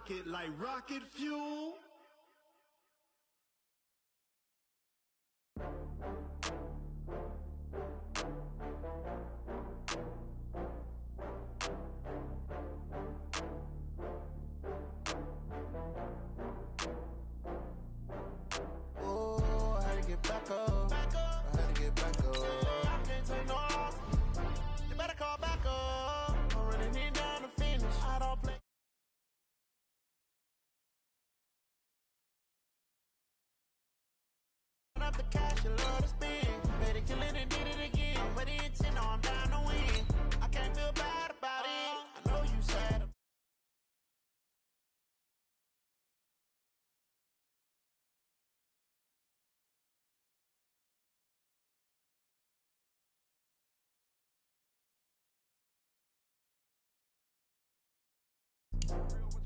rock it like rocket fuel. Oh, I had to get back up. I had to get back up. I can't take no off. You better call back up. I'm running it down to finish. I don't play. Up the cash, you love to spend. Better kill it and did it again. But the intent, no, I'm down to win. I can't feel bad about it. I know you sad.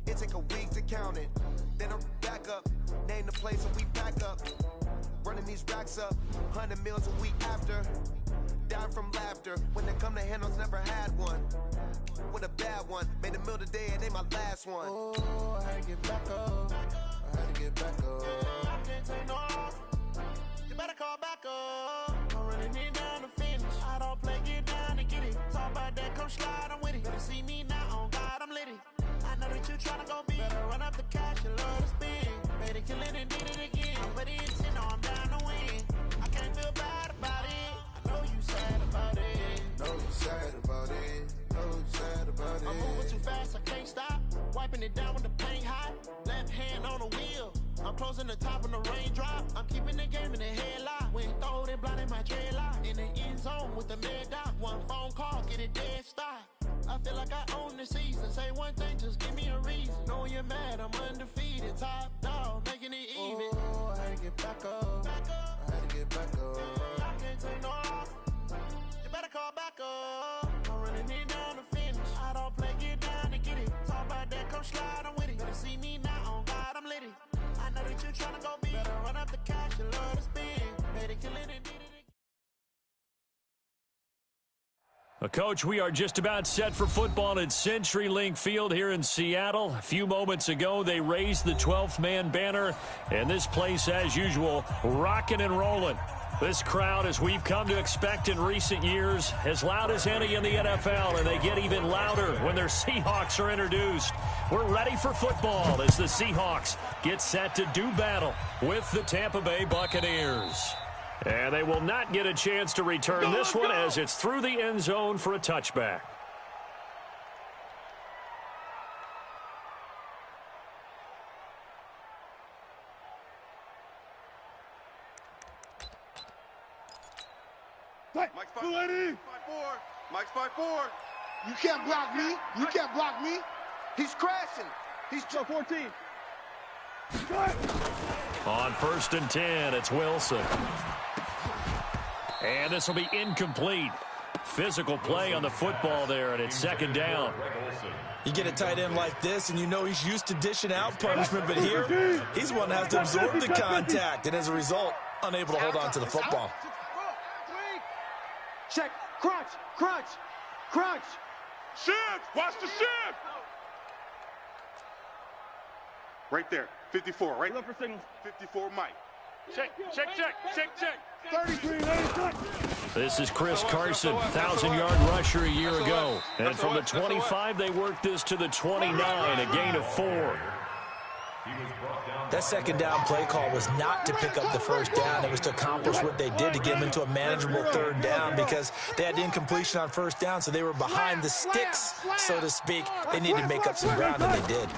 It take a week to count it. Then I'm back up. Name the place and we pack up. Running these racks up. 100 meals a week after. Down from laughter. When they come to handles, never had one. With a bad one. Made a meal today and they my last one. Oh, I had to get back up. I had to get back up. I can't take no off. You better call back up. I'm running it down to finish. I don't play, get down and get it. Talk about that, come slide, I'm with it. Better see me now, on God, I'm lit it. I know that you tryna go big. Better run up the cash, you love to spend. Better kill it and did it again. But the intent, no, I'm down to win. I can't feel bad about it. I know you sad about it. Know you sad about it. Know you sad about it. I'm moving too fast, I can't stop. Wiping it down with the paint hot. Left hand on the wheel. I'm closing the top when the raindrop. I'm keeping the game in the headlock. When throw it, blinding my dreadlock. In the end zone with the mad dot. One phone call, get it dead stop. I feel like I own the season. Say one thing, just give me a reason. Knowing you're mad, I'm undefeated. Top dog, making it even. Oh, I had to get back up. I had to get back up. I can't take no off. You better call back up. I'm running it down to finish. I don't play, get down and get it. Talk about that, come slide, I'm with it. Better see me now, on God, I'm lit it. I know that you tryna go big. Better run up the cash, you love to spend. Better kill it and did it again. Coach, we are just about set for football at CenturyLink Field here in Seattle. A few moments ago, they raised the 12th man banner, and this place, as usual, rocking and rolling. This crowd, as we've come to expect in recent years, as loud as any in the NFL, and they get even louder when their Seahawks are introduced. We're ready for football as the Seahawks get set to do battle with the Tampa Bay Buccaneers. And they will not get a chance to return this one as it's through the end zone for a touchback. Mike's 5-4. Mike's 5-4. You can't block me. You can't block me. He's crashing. He's 14. On 1st and 10, it's Wilson. And this will be incomplete. Physical play on the football there, and it's 2nd down. You get a tight end like this, and you know he's used to dishing out punishment, but here, he's one that has to absorb the contact, and as a result, unable to hold on to the football. Check. Crunch. Crunch. Crunch. Shift. Watch the shift. Right there. 54. Right. Look for signals. 54, Mike. Check. 33. This is Chris Carson, 1,000-yard rusher a year ago. And from the 25, they worked this to the 29, a gain of 4. That 2nd down play call was not to pick up the 1st down. It was to accomplish what they did to get them into a manageable 3rd down because they had incompletion on 1st down, so they were behind the sticks, so to speak. They needed to make up some ground, and they did.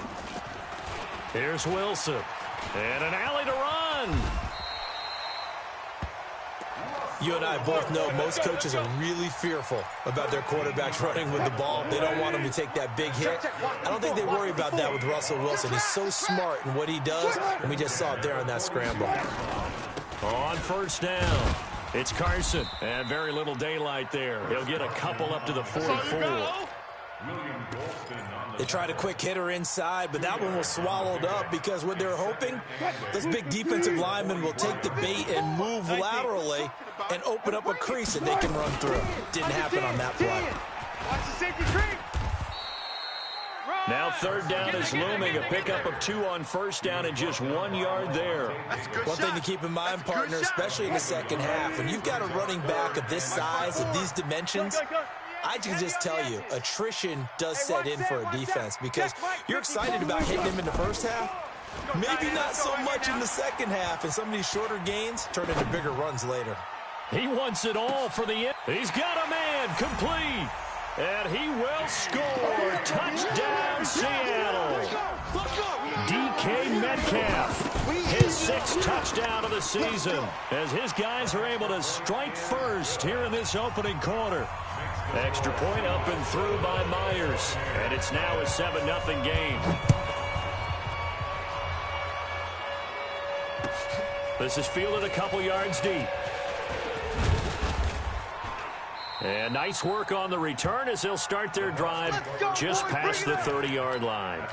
Here's Wilson. And an alley to run. You and I both know most coaches are really fearful about their quarterbacks running with the ball. They don't want them to take that big hit. I don't think they worry about that with Russell Wilson. He's so smart in what he does, and we just saw it there on that scramble. On 1st down, it's Carson. And very little daylight there. He'll get a couple up to the 44. They tried a quick hitter inside, but that one was swallowed up because what they're hoping, those big defensive linemen will take the bait and move laterally and open up a crease that they can run through. Didn't happen on that play. Watch the safety creep. Now third down is looming. A pickup of 2 on first down and just 1 yard there. One thing to keep in mind, partner, especially in the second half, when you've got a running back of this size, of these dimensions, I can just tell you, attrition does set in for a defense because you're excited about hitting him in the first half. Maybe not so much in the second half, and some of these shorter gains turn into bigger runs later. He wants it all for the end. He's got a man, complete. And he will score. Touchdown, Seattle. DK Metcalf, his 6th touchdown of the season, as his guys are able to strike first here in this opening quarter. Extra point up and through by Myers, and it's now a 7-0 game. This is fielded a couple yards deep. And nice work on the return as they'll start their drive just past the 30-yard line.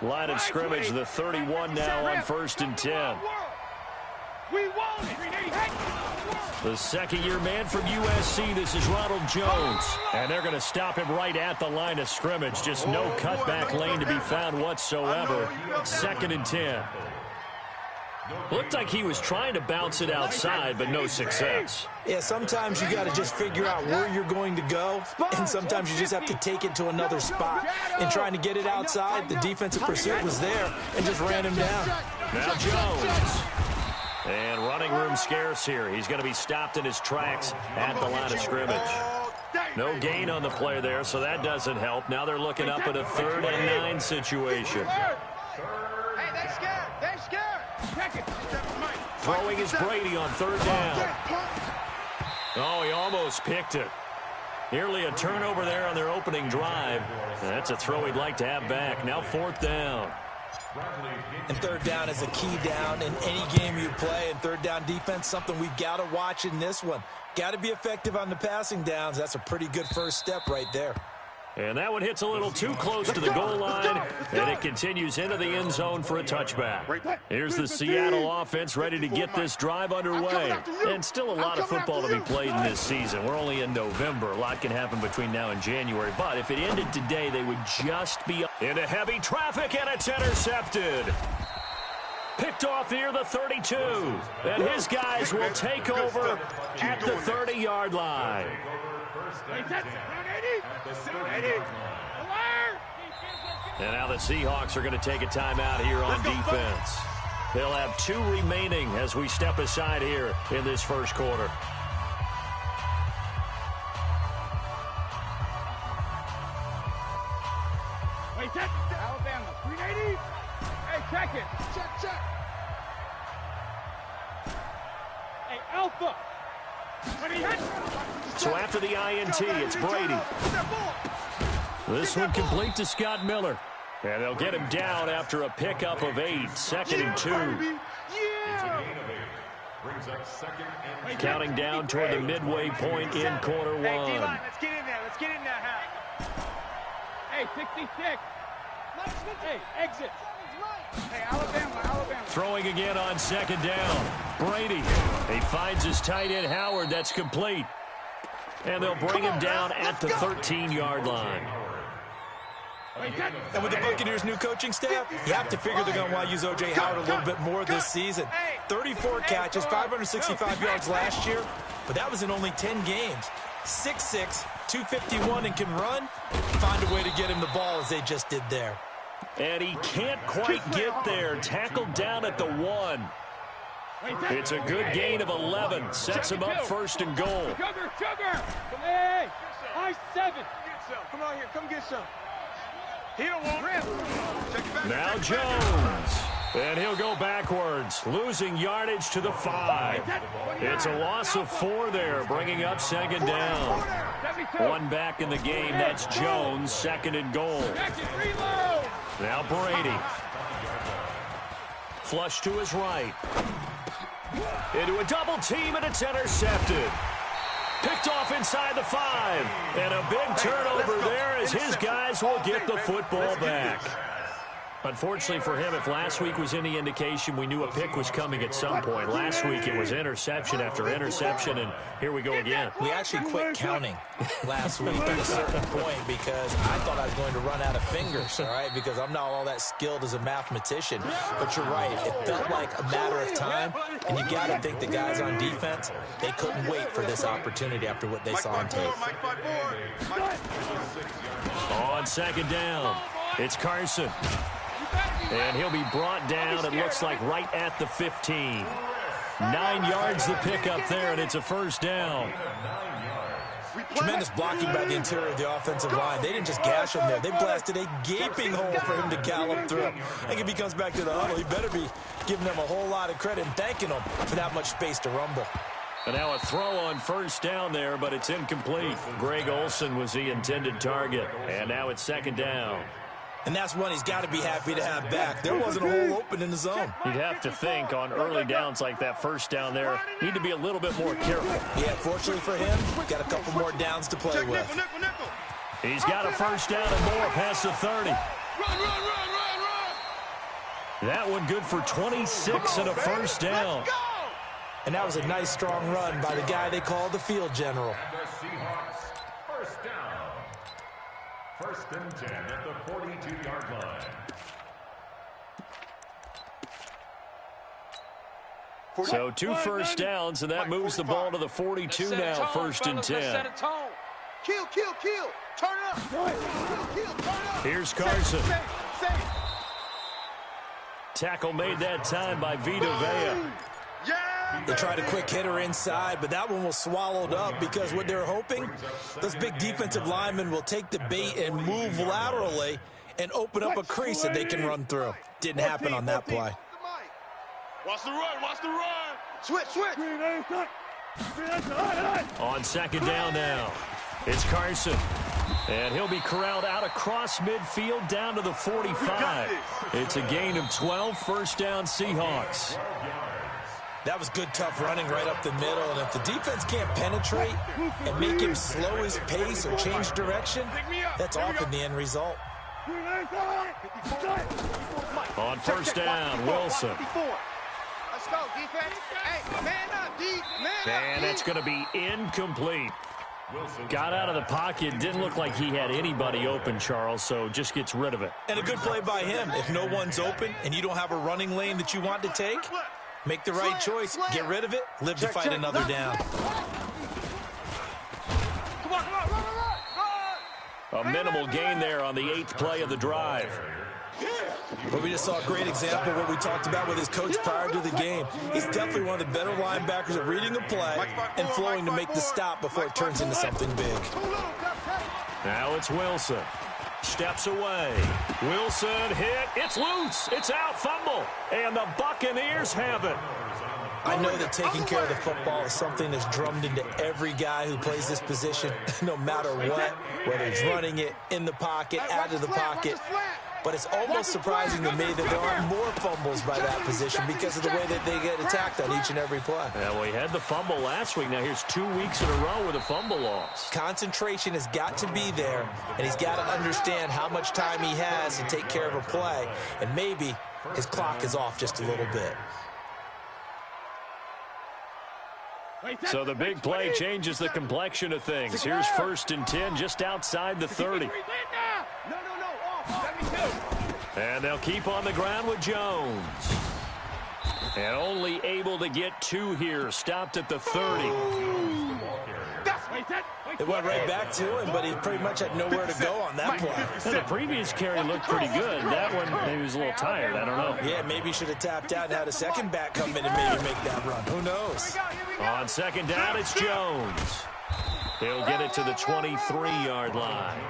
Line of scrimmage, the 31 now on 1st and 10. The second-year man from USC, this is Ronald Jones. And they're going to him right at the line of scrimmage. Just no cutback lane to be found whatsoever. 2nd and 10. Looked like he was trying to bounce it outside, but no success. Yeah, sometimes you got to just figure out where you're going to go, and sometimes you just have to take it to another spot. And trying to get it outside, the defensive pursuit was there and just ran him down. Now Jones. And running room scarce here. He's going to be stopped in his tracks at the line of scrimmage. No gain on the play there, so that doesn't help. Now they're looking up at a 3rd and 9 situation. Hey, they're scared. They're scared. Throwing is Brady on 3rd down. Oh, he almost picked it. Nearly a turnover there on their opening drive. That's a throw he'd like to have back. Now 4th down. And 3rd down is a key down in any game you play. And 3rd down defense, something we've got to watch in this one. Got to be effective on the passing downs. That's a pretty good first step right there. And that one hits a little too close to the goal line, and it continues into the end zone for a touchback. Here's the Seattle offense ready to get this drive underway. And still a lot of football to be played in this season. We're only in November. A lot can happen between now and January. But if it ended today, they would just be into heavy traffic, and it's intercepted. Picked off near the 32. And his guys will take over at the 30-yard line. And now the Seahawks are going to take a timeout here on defense. They'll have 2 remaining as we step aside here in this first quarter. Alabama, 380. Hey, check it. Check. Hey, Alpha. So after the INT, it's Brady. This one complete to Scott Miller. And they'll get him down after a pickup of 8. 2nd and 2. Counting down toward the midway point in quarter 1. Hey, D-line, let's get in there. Let's get in there, Hey, 66. Hey, exit. Hey, Alabama. Throwing again on 2nd down. Brady. He finds his tight end, Howard. That's complete. And they'll bring him down at the 13-yard line. And with the Buccaneers' new coaching staff, you have to figure they're going to want to use O.J. Howard a little bit more this season. 34 catches, 565 yards last year, but that was in only 10 games. 6'6", 251, and can run. Find a way to get him the ball as they just did there. And he can't quite get there. Tackled down at the 1. It's a good gain of 11. Sets him up 1st and goal. Sugar. Hey, I-7. Come on here. Come get some. He don't want him. Now Jones. And he'll go backwards, losing yardage to the 5. It's a loss of 4 there, bringing up 2nd down. 1 back in the game. That's Jones, 2nd and goal. Now Brady. Flush to his right. Into a double team, and it's intercepted. Picked off inside the 5. And a big turnover there as his guys will get the football back. Unfortunately for him, if last week was any indication, we knew a pick was coming at some point. Last week it was interception after interception, and here we go again. We actually quit counting last week at a certain point because I thought I was going to run out of fingers, all right, because I'm not all that skilled as a mathematician. But you're right. It felt like a matter of time, and you got to think the guys on defense, they couldn't wait for this opportunity after what they saw on tape. On second down, it's Carson. And he'll be brought down, it looks like, right at the 15. 9 yards the pickup there, and it's a first down. Tremendous blocking by the interior of the offensive line. They didn't just gash him there. They blasted a gaping hole for him to gallop through. I think if he comes back to the huddle, he better be giving them a whole lot of credit and thanking them for that much space to rumble. And now a throw on first down there, but it's incomplete. Greg Olsen was the intended target, and now it's second down. And that's one he's got to be happy to have back. There wasn't a hole open in the zone. You'd have to think on early downs like that first down there, need to be a little bit more careful. Yeah, fortunately for him, got a couple more downs to play with. He's got a first down and more past the 30. That one good for 26 and a first down. And that was a nice, strong run by the guy they call the field general. First and 10 at the 42-yard line. So 2 first downs, and that moves the ball to the 42 now, first and 10. Kill. Turn it up. Kill, turn it up. Here's Carson. Tackle made that time by Vita Vea. They tried a quick hitter inside, but that one was swallowed up because what they're hoping, those big defensive linemen will take the bait and move laterally and open up a crease that they can run through. Didn't happen on that play. Watch the run. Switch. On second down now, it's Carson. And he'll be corralled out across midfield down to the 45. It's a gain of 12, first down Seahawks. That was good, tough running right up the middle. And if the defense can't penetrate and make him slow his pace or change direction, that's often the end result. On first down, Wilson. Let's go, defense. Hey, man up, D. And that's going to be incomplete. Got out of the pocket. Didn't look like he had anybody open, Charles, so just gets rid of it. And a good play by him. If no one's open and you don't have a running lane that you want to take, make the right choice. Get rid of it. Live to fight another down. A minimal gain there on the 8th play of the drive. But we just saw a great example of what we talked about with his coach prior to the game. He's definitely one of the better linebackers at reading a play and flowing to make the stop before it turns into something big. Now it's Wilson. Steps away. Wilson hit. It's loose. It's out. Fumble. And the Buccaneers have it. I know that taking care of the football is something that's drummed into every guy who plays this position, no matter what, whether it's running it, in the pocket, out of the pocket. But it's almost surprising to me that there aren't more fumbles by that position because of the way that they get attacked on each and every play. Yeah, well, he had the fumble last week. Now here's 2 weeks in a row with a fumble loss. Concentration has got to be there, and he's got to understand how much time he has to take care of a play, and maybe his clock is off just a little bit. So the big play changes the complexion of things. Here's first and 10 just outside the 30. And they'll keep on the ground with Jones. And only able to get 2 here. Stopped at the 30. It went right back to him, but he pretty much had nowhere to go on that play. And the previous carry looked pretty good. That one, maybe he was a little tired. I don't know. Yeah, maybe he should have tapped out and had a second back come in and maybe make that run. Who knows? On second down, it's Jones. He'll get it to the 23-yard line.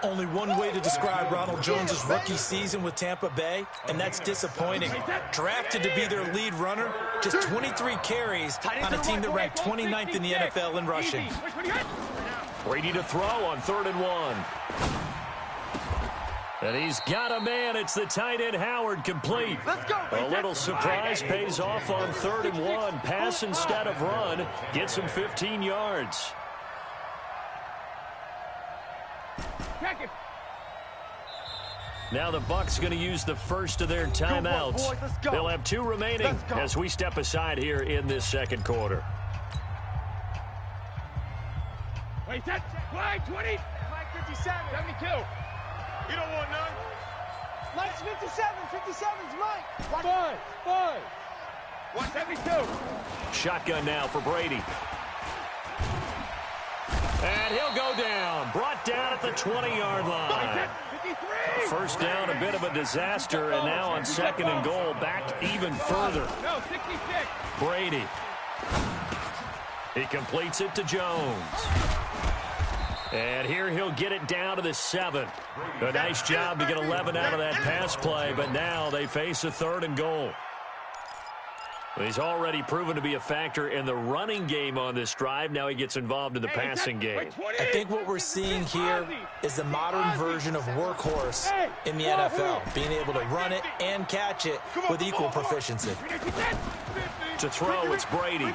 Only one way to describe Ronald Jones' rookie season with Tampa Bay, and that's disappointing. Drafted to be their lead runner, just 23 carries on a team that ranked 29th in the NFL in rushing. Brady to throw on 3rd and 1. And he's got a man. It's the tight end Howard, complete. A little surprise pays off on 3rd and 1. Pass instead of run. Gets him 15 yards. Now the Bucs going to use the first of their timeouts. They'll have 2 remaining as we step aside here in this second quarter. Wait, that's wide 20. Mike 57, 72. You don't want none. Mike's 57. 57's Mike. 5. 172. Shotgun now for Brady. And he'll go down. Brought down at the 20-yard line. 53. First down, a bit of a disaster, and now on second and goal, back even further. No, 66. Brady. He completes it to Jones. And here he'll get it down to the 7. A nice job to get 11 out of that pass play, but now they face a 3rd and goal. He's already proven to be a factor in the running game on this drive. Now he gets involved in the passing game. I think what we're seeing here is the modern version of workhorse in the NFL, being able to run it and catch it with equal proficiency. To throw, it's Brady.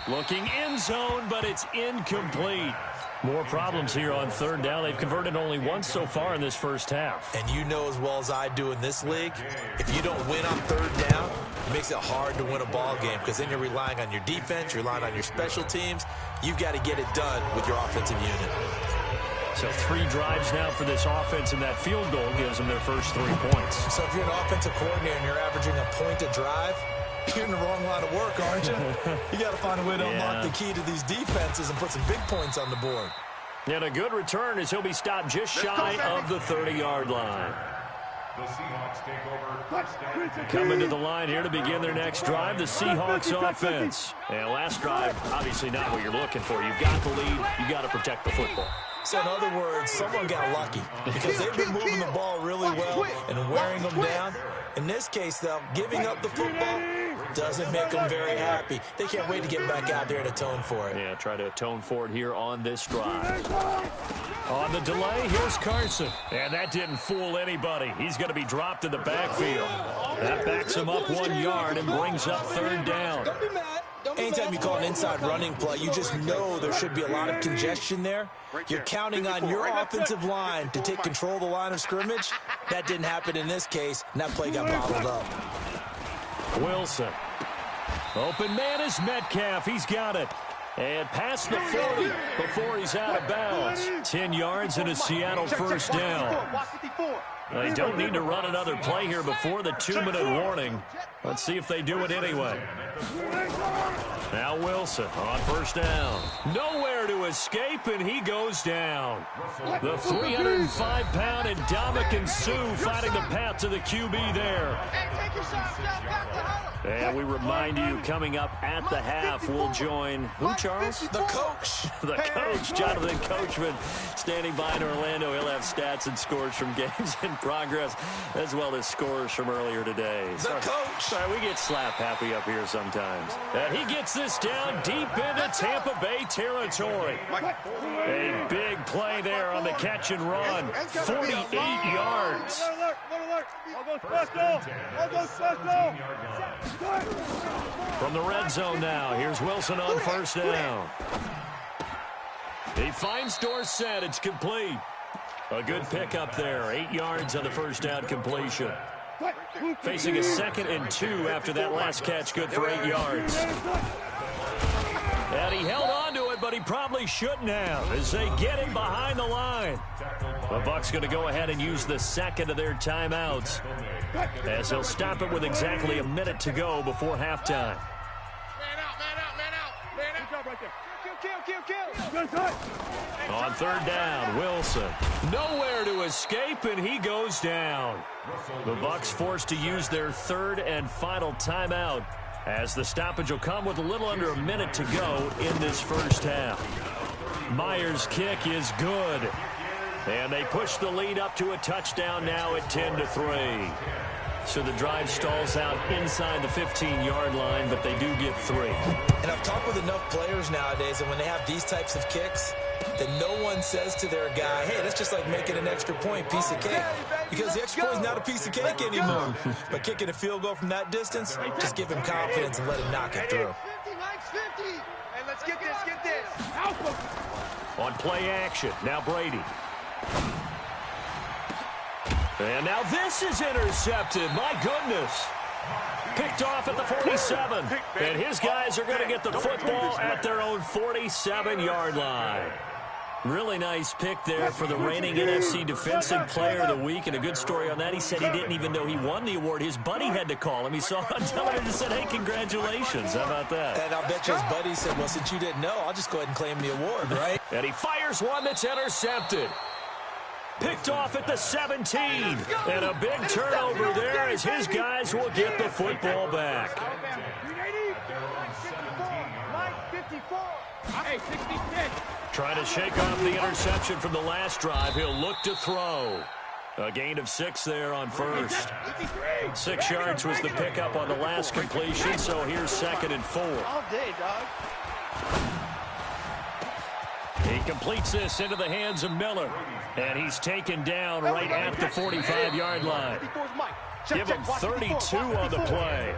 Looking end zone, but it's incomplete. More problems here on 3rd down. They've converted only once so far in this first half. And you know as well as I do in this league, if you don't win on 3rd down, it makes it hard to win a ball game because then you're relying on your defense, you're relying on your special teams. You've got to get it done with your offensive unit. So 3 drives now for this offense, and that field goal gives them their first 3 points. So if you're an offensive coordinator and you're averaging a point a drive, you're in the wrong line of work, aren't you? You got to find a way to unlock the key to these defenses and put some big points on the board. And a good return as he'll be stopped just shy of the 30-yard line. The Seahawks take over first down. Coming to the line here to begin their next drive, the Seahawks offense. And last drive, obviously not what you're looking for. You've got the lead. You've got to protect the football. So in other words, someone got lucky because they've been moving the ball really well and wearing them down. In this case, though, giving up the football doesn't make them very happy. They can't wait to get back out there and atone for it. Yeah, try to atone for it here on this drive. On the delay, here's Carson. And that didn't fool anybody. He's going to be dropped in the backfield. That backs him up 1 yard and brings up 3rd down. Anytime you call an inside running play, you just know there should be a lot of congestion there. You're counting on your offensive line to take control of the line of scrimmage. That didn't happen in this case, and that play got bottled up. Wilson. Open man is Metcalf. He's got it. And past the 40 before he's out of bounds. 10 yards and a Seattle first down. They don't need to run another play here before the 2-minute warning. Let's see if they do it anyway. Now Wilson on first down. Nowhere to escape, and he goes down. The 305-pound Ndamukong Suh finding the path to the QB there. And we remind you, coming up at the half, we'll join who, Charles? The coach. The coach, Jonathan Coachman, standing by in Orlando. He'll have stats and scores from games in progress, as well as scores from earlier today. The coach. Sorry, we get slap happy up here sometimes. And he gets this down deep into Tampa Bay territory. A big play there on the catch and run. 48 yards. From the red zone now, here's Wilson on first down. He finds Dorsett. It's complete. A good pickup there. 8 yards on the first down completion. Facing a 2nd and 2 after that last catch, good for 8 yards. And he held on to it, but he probably shouldn't have as they get him behind the line. The Bucs going to go ahead and use the 2nd of their timeouts as they'll stop it with exactly a minute to go before halftime. On 3rd down, Wilson. Nowhere to escape, and he goes down. The Bucs forced to use their 3rd and final timeout as the stoppage will come with a little under a minute to go in this first half. Myers' kick is good. And they push the lead up to a touchdown now at 10-3. So the drive stalls out inside the 15-yard line, but they do get 3. And I've talked with enough players nowadays, and when they have these types of kicks, that no one says to their guy, hey, that's just like making an extra point, piece of cake. Because the extra point is not a piece of cake anymore. But kicking a field goal from that distance, just give him confidence and let him knock it through. Hey, let's get this. On play action, now Brady. And now this is intercepted. My goodness. Picked off at the 47. And his guys are going to get the football at their own 47-yard line. Really nice pick there for the reigning NFC Defensive Player of the Week. And a good story on that. He said he didn't even know he won the award. His buddy had to call him. He saw it on television and said, hey, congratulations. How about that? And I'll bet you his buddy said, well, since you didn't know, I'll just go ahead and claim the award, right? And he fires one that's intercepted. Picked off at the 17. And a big turnover there as his guys will get the football back. Hey, 66. Trying to shake off the interception from the last drive. He'll look to throw. A gain of 6 there on first. 6 yards was the pickup on the last completion, so here's 2nd and 4. All day, dog. He completes this into the hands of Miller. And he's taken down right at the 45-yard line. Give him 32 on the play.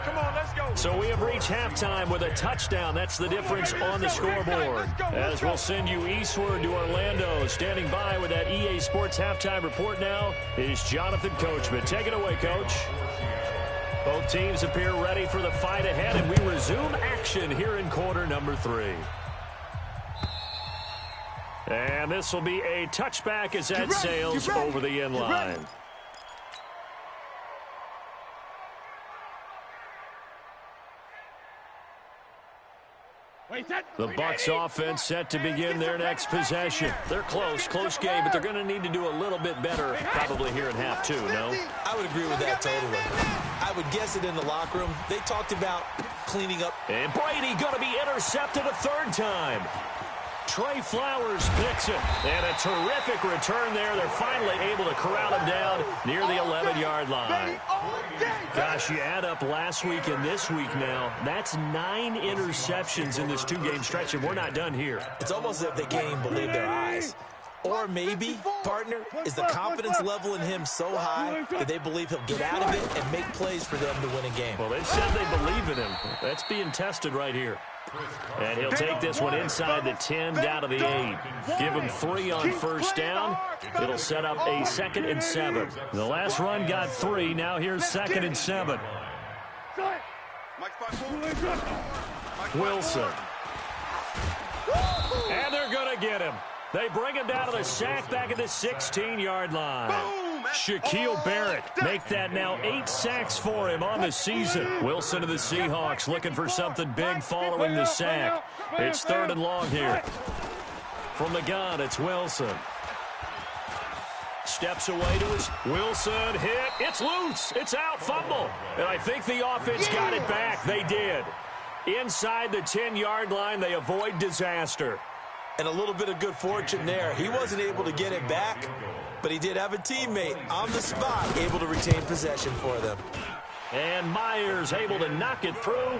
Come on, let's go. So we have reached halftime with a touchdown. That's the difference on the scoreboard. As we'll send you eastward to Orlando. Standing by with that EA Sports halftime report now is Jonathan Coachman. Take it away, Coach. Both teams appear ready for the fight ahead, and we resume action here in quarter number 3. And this will be a touchback as that sails over the end line. The Bucs offense set to begin their next possession. They're close game, but they're going to need to do a little bit better probably here in half 2, no? I would agree with that totally. I would guess it in the locker room. They talked about cleaning up. And Brady going to be intercepted a 3rd time. Trey Flowers picks it. And a terrific return there. They're finally able to corral him down near the 11-yard line. Gosh, you add up last week and this week now, that's 9 interceptions in this 2-game stretch, and we're not done here. It's almost as if they can't even believe their eyes. Or maybe, partner, is the confidence level in him so high that they believe he'll get out of it and make plays for them to win a game. Well, they've said they believe in him. That's being tested right here. And he'll take this one inside the 10 down to the 8. Give him 3 on first down. It'll set up a 2nd and 7. The last run got 3. Now here's 2nd and 7. Wilson. And they're going to get him. They bring him down to the sack back at the 16-yard line. Shaquille Barrett make that now 8 sacks for him on the season. Wilson to the Seahawks looking for something big following the sack. It's 3rd and long here. From the gun, it's Wilson. Steps away to his Wilson hit. It's loose. It's out. Fumble. And I think the offense got it back. They did. Inside the 10-yard line, they avoid disaster. And a little bit of good fortune there. He wasn't able to get it back, but he did have a teammate on the spot able to retain possession for them. And Myers able to knock it through.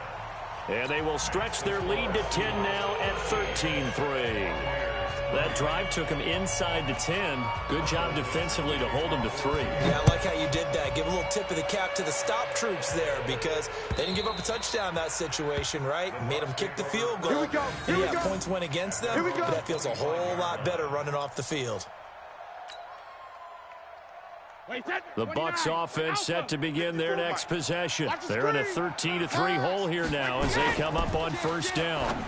And they will stretch their lead to 10 now at 13-3. That drive took him inside the 10. Good job defensively to hold him to 3. Yeah, I like how you did that. Give a little tip of the cap to the stop troops there because they didn't give up a touchdown in that situation, right? Made them kick the field goal. And yeah, points went against them, but that feels a whole lot better running off the field. The Bucs offense set to begin their next possession. They're in a 13-3 hole here now as they come up on first down.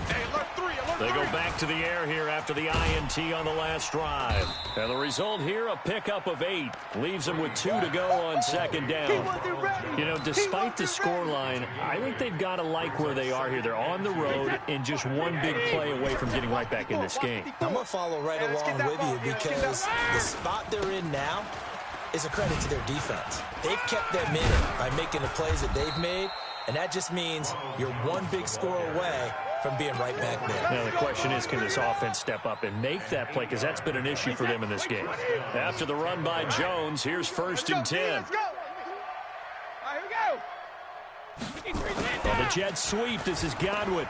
They go back to the air here after the INT on the last drive. And the result here, a pickup of 8. Leaves them with 2 to go on 2nd down. You know, despite the scoreline, I think they've got to like where they are here. They're on the road and just one big play away from getting right back in this game. I'm going to follow right along with you because the spot they're in now is a credit to their defense. They've kept them in it by making the plays that they've made, and that just means you're one big score away from being right back there. Now the question is, can this offense step up and make that play? Because that's been an issue for them in this game. After the run by Jones, here's 1st and 10. Well, the jet sweep. This is Godwin.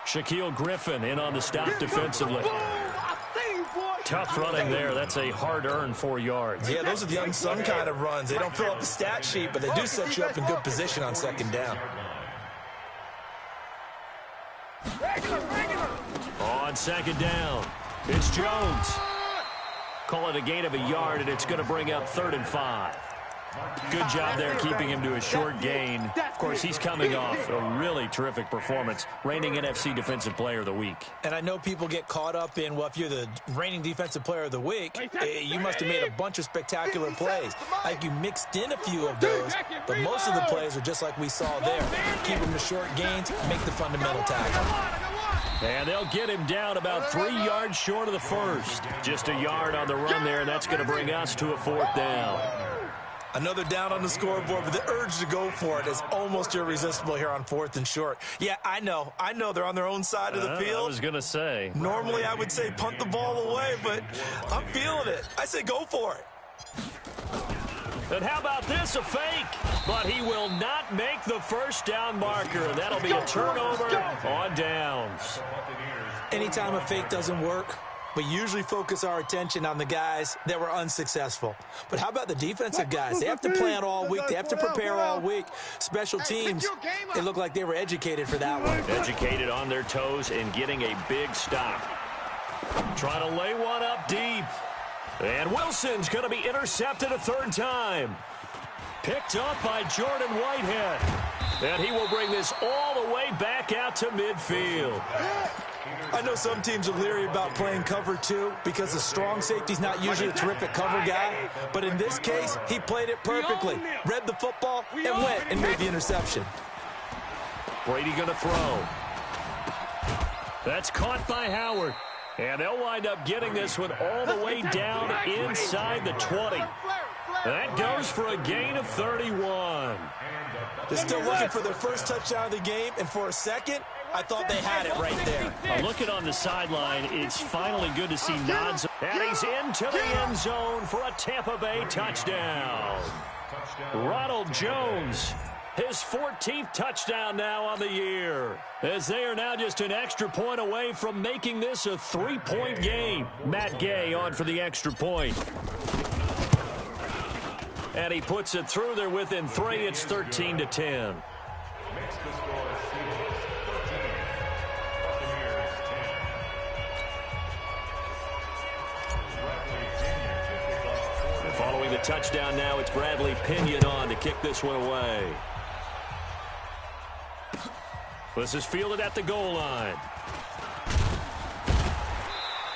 Shaquille Griffin in on the stop defensively. Tough running there. That's a hard-earned 4 yards. Yeah, those are the unsung kind of runs. They don't fill up the stat sheet, but they do set you up in good position on 2nd down. On 2nd down, it's Jones. Call it a gain of a yard, and it's going to bring up 3rd and 5. Good job there keeping him to a short gain. Of course, he's coming off a really terrific performance, reigning NFC Defensive Player of the Week. And I know people get caught up in, well, if you're the reigning Defensive Player of the Week, you must have made a bunch of spectacular plays. Like you mixed in a few of those, but most of the plays are just like we saw there. Keep them to short gains, make the fundamental tackle. And they'll get him down about 3 yards short of the first. Just a yard on the run there, and that's going to bring us to a 4th down. Another down on the scoreboard, but the urge to go for it is almost irresistible here on 4th and short. Yeah, I know they're on their own side of the field. I was going to say. Normally I would say punt the ball away, but I'm feeling it. I say go for it. And how about this, a fake? But he will not make the first down marker. That'll be a turnover on downs. Anytime a fake doesn't work, we usually focus our attention on the guys that were unsuccessful. But how about the defensive guys? They have to plan all week. They have to prepare all week. Special teams, it looked like they were educated for that one. Educated on their toes and getting a big stop. Trying to lay one up deep. And Wilson's going to be intercepted a 3rd time. Picked up by Jordan Whitehead. And he will bring this all the way back out to midfield. I know some teams are leery about playing cover 2 because the strong safety's not usually a terrific cover guy. But in this case, he played it perfectly. Read the football and went and made the interception. Brady going to throw. That's caught by Howard. And they'll wind up getting this one all the way down inside the 20. That goes for a gain of 31. They're still looking for their first touchdown of the game, and for a second, I thought they had it right there. Looking on the sideline, it's finally good to see nods. And he's into the end zone for a Tampa Bay touchdown. Ronald Jones, his 14th touchdown now on the year, as they are now just an extra point away from making this a 3-point game. Matt Gay on for the extra point. And he puts it through there within 3. It's 13-10. Following the touchdown now, it's Bradley Pinion on to kick this one away. This is fielded at the goal line.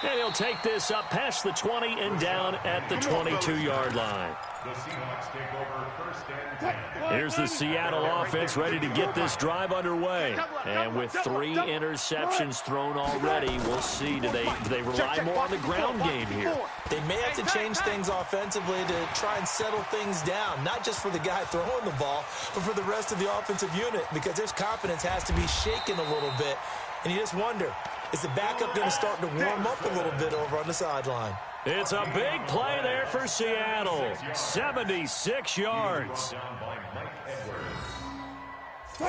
And he'll take this up past the 20 and down at the 22-yard line. The Seahawks take over 1st and 10. Here's the Seattle offense ready to get this drive underway. And with 3 interceptions thrown already, we'll see. Do they rely more on the ground game here? They may have to change things offensively to try and settle things down, not just for the guy throwing the ball, but for the rest of the offensive unit, because their confidence has to be shaken a little bit. And you just wonder, is the backup going to start to warm up a little bit over on the sideline? It's a big play there for Seattle. 76 yards.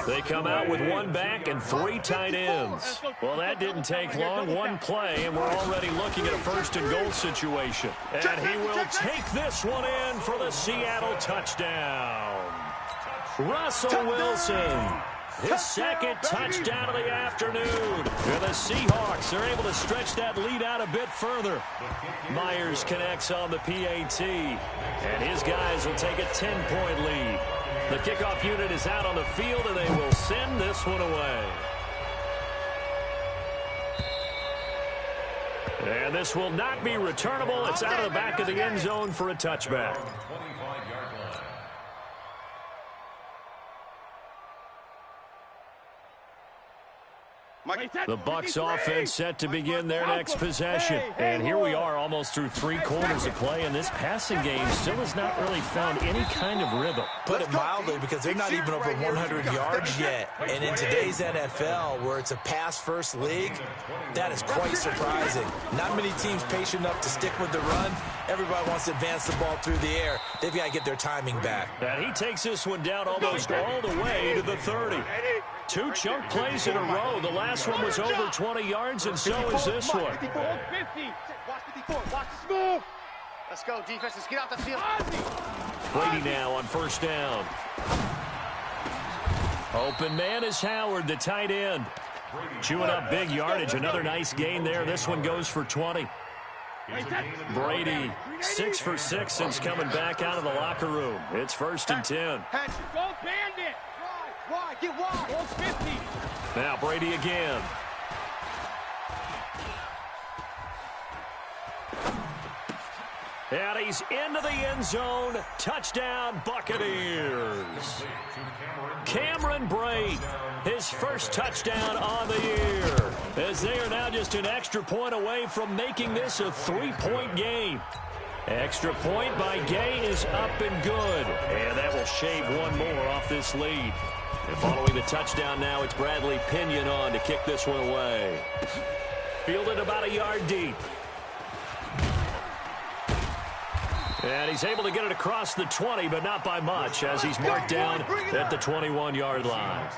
They come out with 1 back and 3 tight ends. Well, that didn't take long. 1 play, and we're already looking at a 1st and goal situation. And he will take this one in for the Seattle touchdown. Russell Wilson. His 2nd touchdown of the afternoon. And the Seahawks are able to stretch that lead out a bit further. Myers connects on the PAT. And his guys will take a 10-point lead. The kickoff unit is out on the field, and they will send this one away. And this will not be returnable. It's out of the back of the end zone for a touchback. The Bucs offense set to begin their next possession. And here we are almost through 3 quarters of play, and this passing game still has not really found any kind of rhythm. Put it mildly, because they're not even over 100 yards yet. And in today's NFL, where it's a pass-first league, that is quite surprising. Not many teams patient enough to stick with the run. Everybody wants to advance the ball through the air. They've got to get their timing back. And he takes this one down almost all the way to the 30. 2 chunk plays in a row. The last one was over 20 yards, and so is this one. 50. Watch 54. Watch the move. Let's go, defense. Let's get out the field. Brady now on 1st down. Open man is Howard, the tight end. Chewing up big yardage. Another nice gain there. This one goes for 20. Brady, 6 for 6 since coming back out of the locker room. It's 1st and 10. Go bandit. Wide, get wide. Go 50. Now Brady again. And he's into the end zone. Touchdown, Buccaneers. Cameron Brate, his first touchdown on the year, as they are now just an extra point away from making this a 3-point game. Extra point by Gay is up and good, and that will shave one more off this lead. And following the touchdown now, it's Bradley Pinion on to kick this one away. Fielded about a yard deep. And he's able to get it across the 20, but not by much, as he's marked down at the 21-yard line.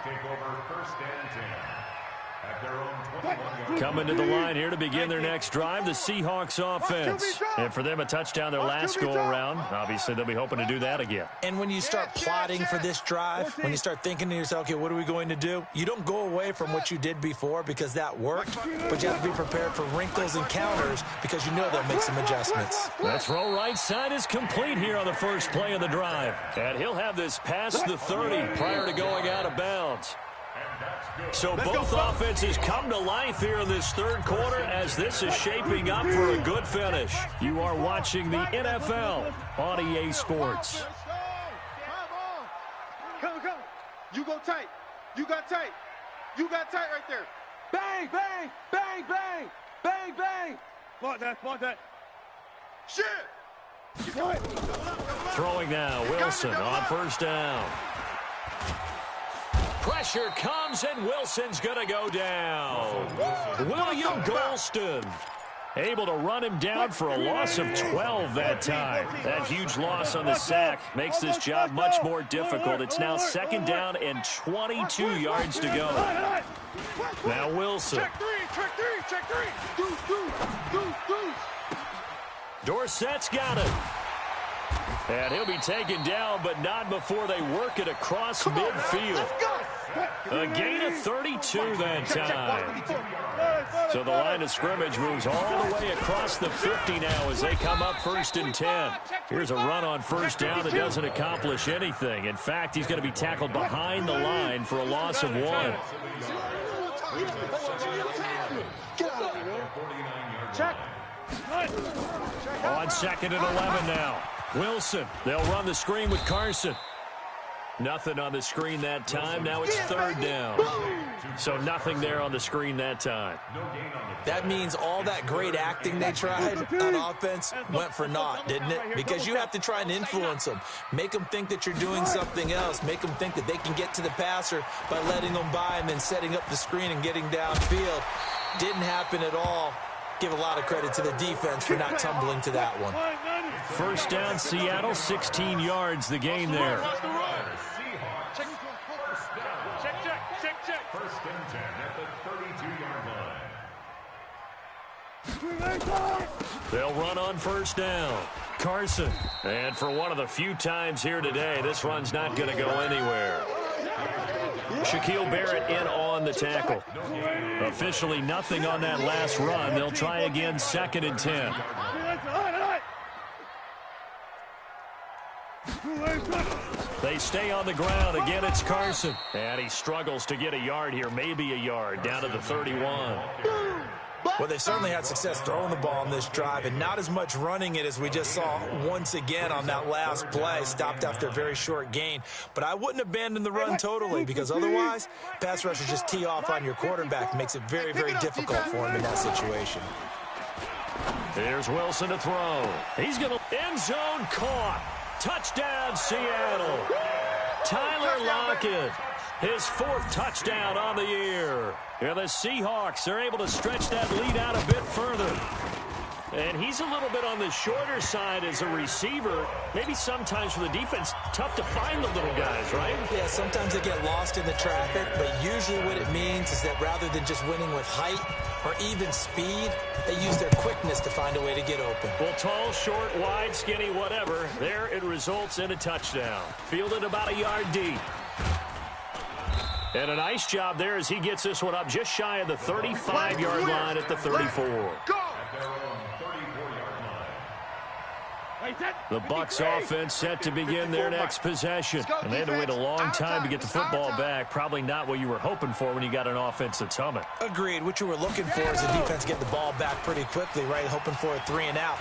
Coming to the line here to begin their next drive, the Seahawks offense. And for them, a touchdown their last go-around. Obviously, they'll be hoping to do that again. And when you start plotting for this drive, when you start thinking to yourself, okay, what are we going to do? You don't go away from what you did before because that worked, but you have to be prepared for wrinkles and counters because you know they'll make some adjustments. That throw right side is complete here on the first play of the drive. And he'll have this past the 30 prior to going out of bounds. So both offenses come to life here in this third quarter as this is shaping up for a good finish. You are watching the NFL on EA Sports. Come. You go tight. You got tight. You got tight right there. Bang, bang, bang, bang, bang, bang. Block that. Shit. Throwing now, Wilson on first down. Pressure comes, and Wilson's going to go down. William Golston able to run him down for a loss of 12 that time. That huge loss on the sack makes this job much more difficult. It's now 2nd down and 22 yards to go. Now Wilson. Check three. Deuce. Dorsett's got it. And he'll be taken down, but not before they work it across midfield. A gain of 32 that time. So the line of scrimmage moves all the way across the 50 now as they come up 1st and 10. Here's a run on first down that doesn't accomplish anything. In fact, he's going to be tackled behind the line for a loss of 1. Check. On 2nd and 11 now. Wilson, they'll run the screen with Carson. Nothing on the screen that time. Now it's 3rd down. So nothing there on the screen that time. That means all that great acting they tried on offense went for naught, didn't it? Because you have to try and influence them. Make them think that you're doing something else. Make them think that they can get to the passer by letting them by and then setting up the screen and getting downfield. Didn't happen at all. Give a lot of credit to the defense for not tumbling to that one. 1st down, Seattle, 16 yards the gain there. Check. 1st and 10 at the 32-yard line. They'll run on 1st down. Carson. And for one of the few times here today, this run's not going to go anywhere. Shaquille Barrett in on the tackle. Officially nothing on that last run. They'll try again 2nd and 10. They stay on the ground. Again, it's Carson. And he struggles to get a yard here, maybe a yard, down to the 31. Well, they certainly had success throwing the ball on this drive and not as much running it as we just saw once again on that last play. Stopped after a very short gain. But I wouldn't abandon the run totally because otherwise, pass rushers just tee off on your quarterback. Makes it very, very difficult for him in that situation. Here's Wilson to throw. He's going to end zone caught. Touchdown, Seattle. Tyler Lockett, his 4th touchdown on the year. And the Seahawks are able to stretch that lead out a bit further. And he's a little bit on the shorter side as a receiver. Maybe sometimes for the defense, tough to find the little guys, right? Yeah, sometimes they get lost in the traffic, but usually what it means is that rather than just winning with height or even speed, they use their quickness to find a way to get open. Well, tall, short, wide, skinny, whatever. There it results in a touchdown. Fielded about a yard deep. And a nice job there as he gets this one up just shy of the 35-yard line at the 34. Go! The Bucs offense set to begin their next possession. And they had to wait a long time to get the football back. Probably not what you were hoping for when you got an offense that's humming. Agreed. What you were looking for is the defense get the ball back pretty quickly, right? Hoping for a 3-and-out.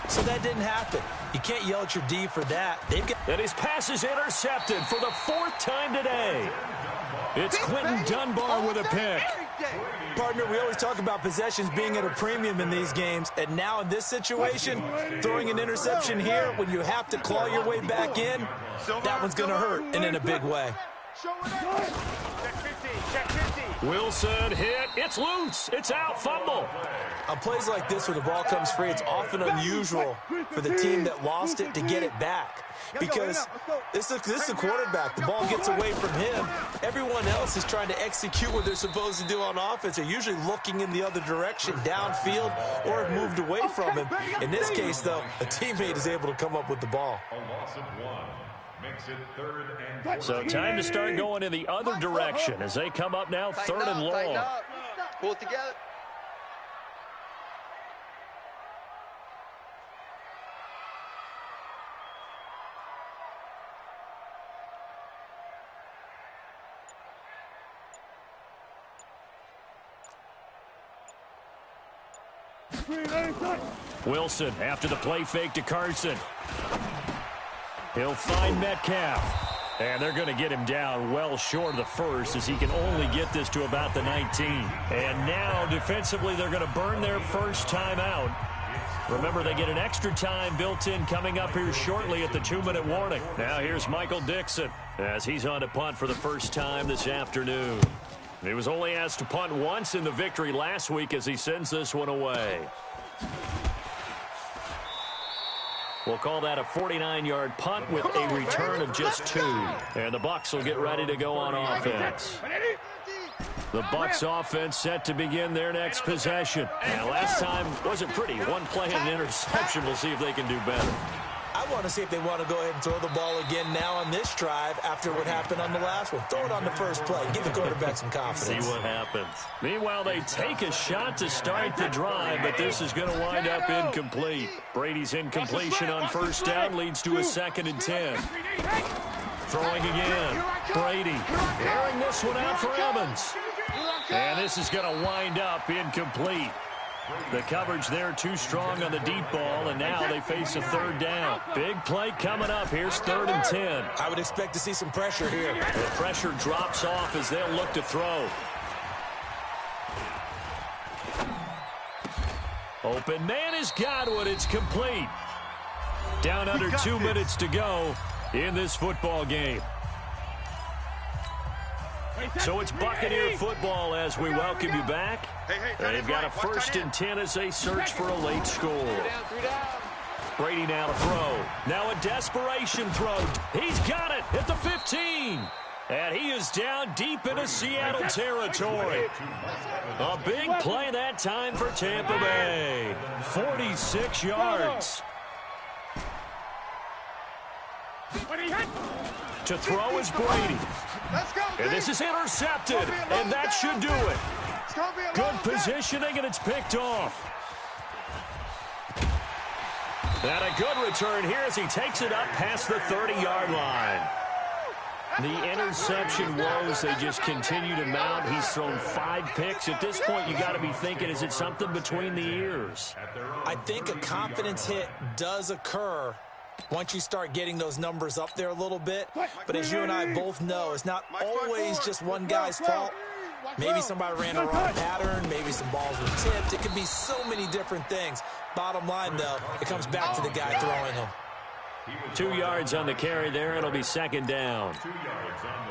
So that didn't happen. You can't yell at your D for that. And his pass is intercepted for the 4th time today. It's Quentin Dunbar with a pick. Partner, we always talk about possessions being at a premium in these games, and now in this situation, throwing an interception here when you have to claw your way back in, that one's going to hurt, and in a big way. Wilson hit. It's loose. It's out. Fumble. On plays like this where the ball comes free, it's often unusual for the team that lost it to get it back. Because this is the quarterback. The ball gets away from him. Everyone else is trying to execute what they're supposed to do on offense. They're usually looking in the other direction, downfield, or have moved away from him. In this case, though, a teammate is able to come up with the ball. A loss of 1 makes it 3rd and 14. So time to start going in the other direction as they come up now 3rd and long. Pull it together. Wilson after the play fake to Carson. He'll find Metcalf. And they're going to get him down well short of the first as he can only get this to about the 19. And now defensively they're going to burn their first timeout. Remember, they get an extra time built in coming up here shortly at the 2-minute warning. Now here's Michael Dixon as he's on to punt for the first time this afternoon. He was only asked to punt once in the victory last week as he sends this one away. We'll call that a 49-yard punt with a return of just 2. And the Bucs will get ready to go on offense. The Bucs offense set to begin their next possession. And last time wasn't pretty. One play and an interception. We'll see if they can do better. I want to see if they want to go ahead and throw the ball again now on this drive after what happened on the last one. Throw it on the first play. Give the quarterback some confidence. See what happens. Meanwhile, they take a shot to start the drive, but this is going to wind up incomplete. Brady's incompletion on first down leads to a 2nd and 10. Throwing again. Brady airing this one out for Evans. And this is going to wind up incomplete. The coverage there too strong on the deep ball, and now they face a 3rd down. Big play coming up. Here's 3rd and 10. I would expect to see some pressure here. The pressure drops off as they'll look to throw. Open man has got one. It's complete. Down under 2 minutes to go in this football game. So it's Buccaneer football as we welcome you back. They've got a 1st and 10 as they search for a late score. Brady now to throw. Now a desperation throw. He's got it at the 15. And he is down deep into Seattle territory. A big play that time for Tampa Bay. 46 yards. To throw is Brady. And this is intercepted, and that should do it. Good positioning, and it's picked off. And a good return here as he takes it up past the 30-yard line. The interception woes, they just continue to mount. He's thrown 5 picks. At this point, you got to be thinking, is it something between the ears? I think a confidence hit does occur once you start getting those numbers up there a little bit. But as you and I both know, it's not always just one guy's fault. Maybe somebody ran a wrong pattern. Maybe some balls were tipped. It could be so many different things. Bottom line, though, it comes back to the guy throwing them. 2 yards on the carry there. It'll be 2nd down.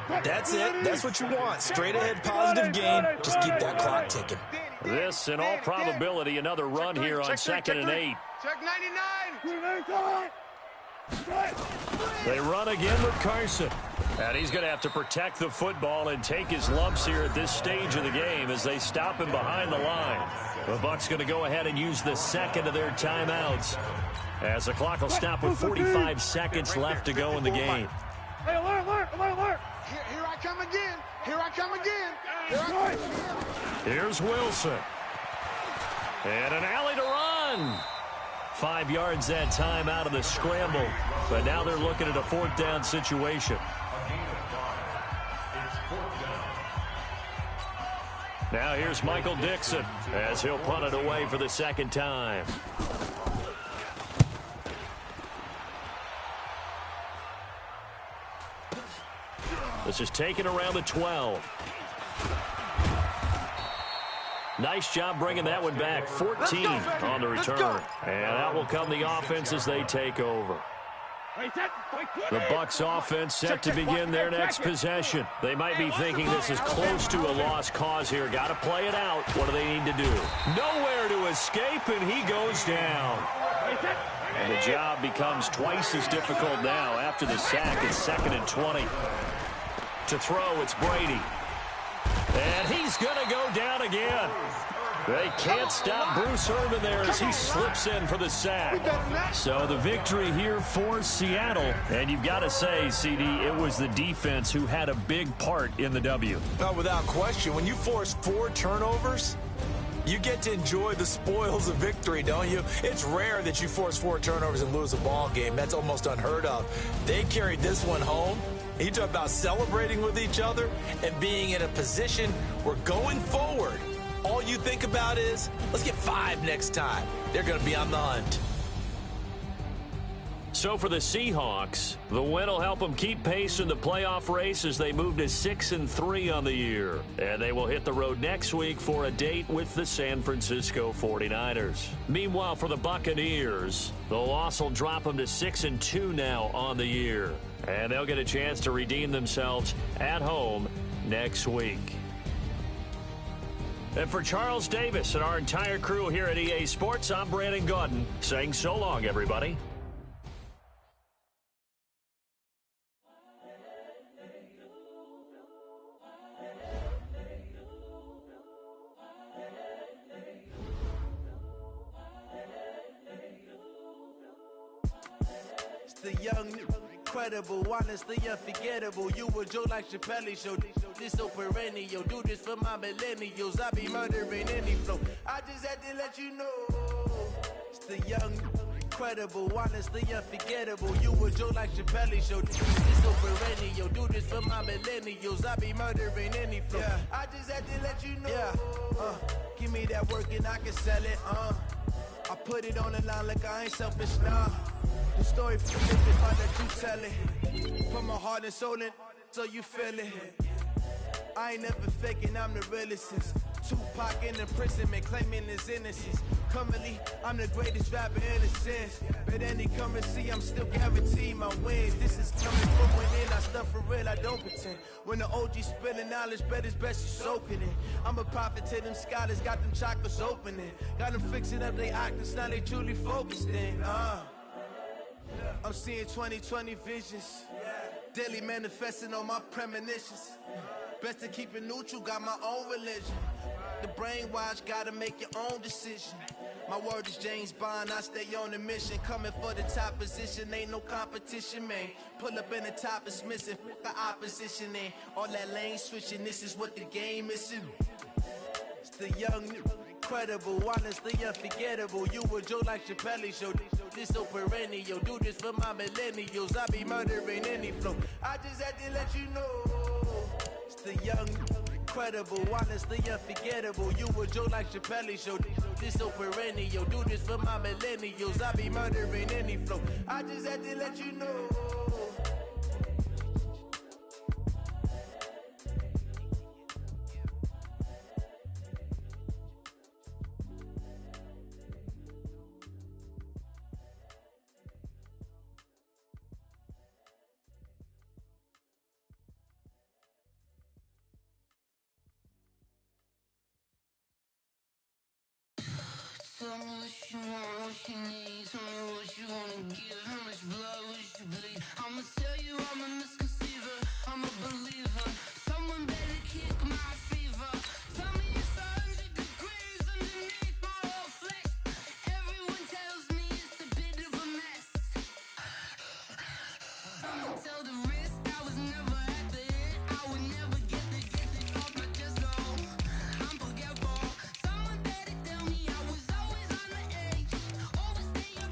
That's it. That's what you want. Straight ahead, positive gain. Just keep that clock ticking. This, in all probability, another run here on 2nd and 8. Check 99. They run again with Carson. And he's going to have to protect the football and take his lumps here at this stage of the game as they stop him behind the line. The Bucs going to go ahead and use the 2nd of their timeouts as the clock will stop with 45 seconds left to go in the game. Hey, alert. Here I come again. Here's Wilson. And an alley to run. 5 yards that time out of the scramble. But now they're looking at a 4th down situation. Now here's Michael Dixon as he'll punt it away for the 2nd time. This is taken around the 12. Nice job bringing that one back. 14 on the return. And out will come the offense as they take over. The Bucs offense set to begin their next possession. They might be thinking this is close to a lost cause here. Got to play it out. What do they need to do? Nowhere to escape, and he goes down. And the job becomes twice as difficult now after the sack. It's 2nd and 20. To throw, it's Brady. And he's going to go down again. They can't stop Bruce Irvin there as he slips in for the sack. So the victory here for Seattle. And you've got to say, CD, it was the defense who had a big part in the W. No, without question. When you force 4 turnovers, you get to enjoy the spoils of victory, don't you? It's rare that you force 4 turnovers and lose a ball game. That's almost unheard of. They carried this one home. You talk about celebrating with each other and being in a position where going forward, all you think about is, let's get 5 next time. They're going to be on the hunt. So for the Seahawks, the win will help them keep pace in the playoff race as they move to 6-3 on the year. And they will hit the road next week for a date with the San Francisco 49ers. Meanwhile, for the Buccaneers, the loss will drop them to 6-2 now on the year. And they'll get a chance to redeem themselves at home next week. And for Charles Davis and our entire crew here at EA Sports, I'm Brandon Gaudin saying so long, everybody. It's the young, incredible, honestly unforgettable. You were Joe like Chappelle show. This so perennial. Do this for my millennials. I be murdering any flow. I just had to let you know. It's the young, incredible, honestly unforgettable. You were Joe like Chappelle show. This so perennial. Do this for my millennials. I be murdering any flow. Yeah. I just had to let you know. Yeah. Give me that work and I can sell it. I put it on the line like I ain't selfish, nah. The story for the if I let you tell it. Put my heart and soul in, so you feel it. I ain't never faking, I'm the realest since Tupac in imprisonment, claiming his innocence. Currently, I'm the greatest rapper in a sense. But any currency, I'm still guaranteed my wins. This is coming from within, I stuff for real, I don't pretend. When the OG spilling knowledge, bet it's best you soak it in. I'm a prophet to them scholars, got them chakras opening. Got them fixing up they actors, now they truly focused in. I'm seeing 2020 visions. Daily manifesting on my premonitions. Best to keep it neutral, got my own religion. The brainwash, gotta make your own decision. My word is James Bond, I stay on the mission. Coming for the top position, ain't no competition, man. Pull up in the top, it's missing, the opposition in. All that lane switching, this is what the game is. It's the young, incredible, honestly unforgettable. You were Joe like Chappelle show. This so perennial. Do this for my millennials. I be murdering any flow. I just had to let you know. It's the young, incredible, honestly unforgettable. You were Joe like Chappelle show. This so perennial. Do this for my millennials. I be murdering any flow. I just had to let you know. Tell me what you want, what you need. Tell me what you wanna give. How much blood would you bleed? I'ma tell you I'm a misconceiver. I'm a believer. Someone better kick my fever. Tell me it's 100 degrees underneath my whole flesh. Everyone tells me it's a bit of a mess. I'ma tell the risk I was never at the end. I would never get the off my chest, no. I'm forgetful. Someone better tell me I was always on the edge. Overstay your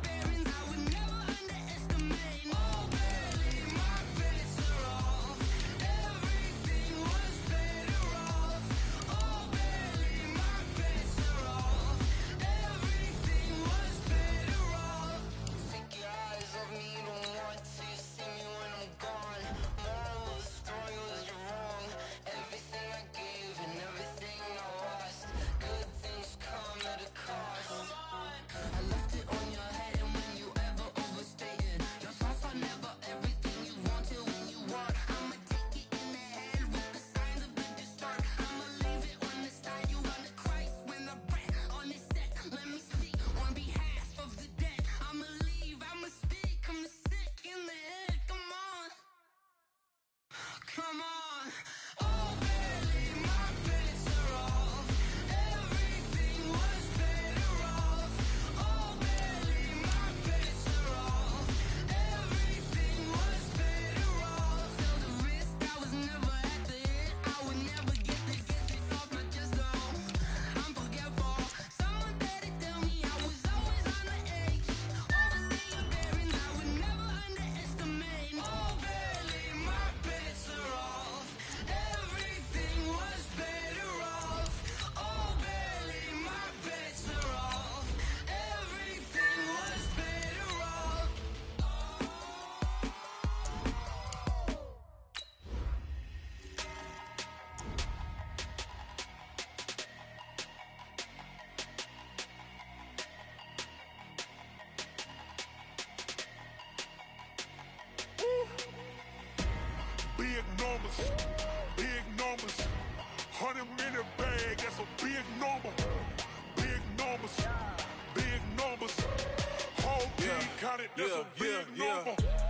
Yeah.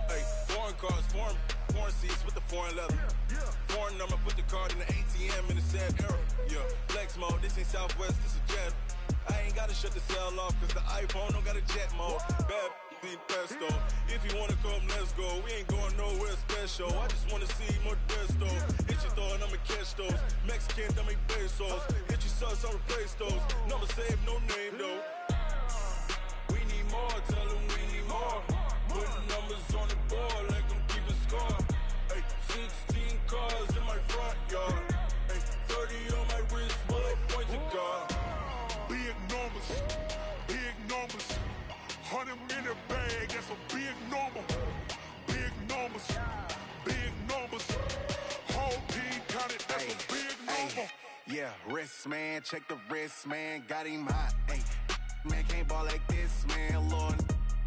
Hey, foreign cars, foreign seats with the foreign leather. Foreign number, put the card in the ATM in the sad era. Yeah, flex mode, this ain't Southwest, this is jet. I ain't gotta shut the cell off, cause the iPhone don't got a jet mode. Bad need pesto. If you wanna come, let's go. We ain't going nowhere special. I just wanna see more Modesto. Hit your throw and I'ma catch those. Mexican, dummy pesos. Hit your sauce, I'll replace those. Number save, no name though. We need more, tell them we need more. Putting numbers on the board like I'm keeping score. Hey, 16 cars in my front yard. Hey, 30 on my wrist, bullet points of God. Big numbers. 100 in the bag, that's a big number. Big numbers. Whole team counted, that's a big number. Yeah, wrist man, check the wrist man, got him hot. Ay, man can't ball like this, man. Lord,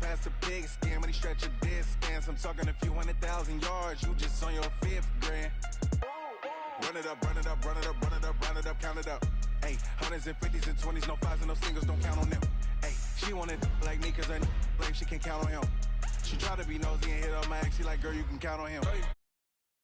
past the pig skin, when he stretch a distance. I'm talking a few 100,000 yards, you just on your 5th grand. Run it up, count it up. Ay, 100s and 50s and 20s, no 5s and no singles, don't count on them. Ay, she wanted like me cause I blame she can't count on him. She tried to be nosy and hit up my ex, she like, girl, you can count on him.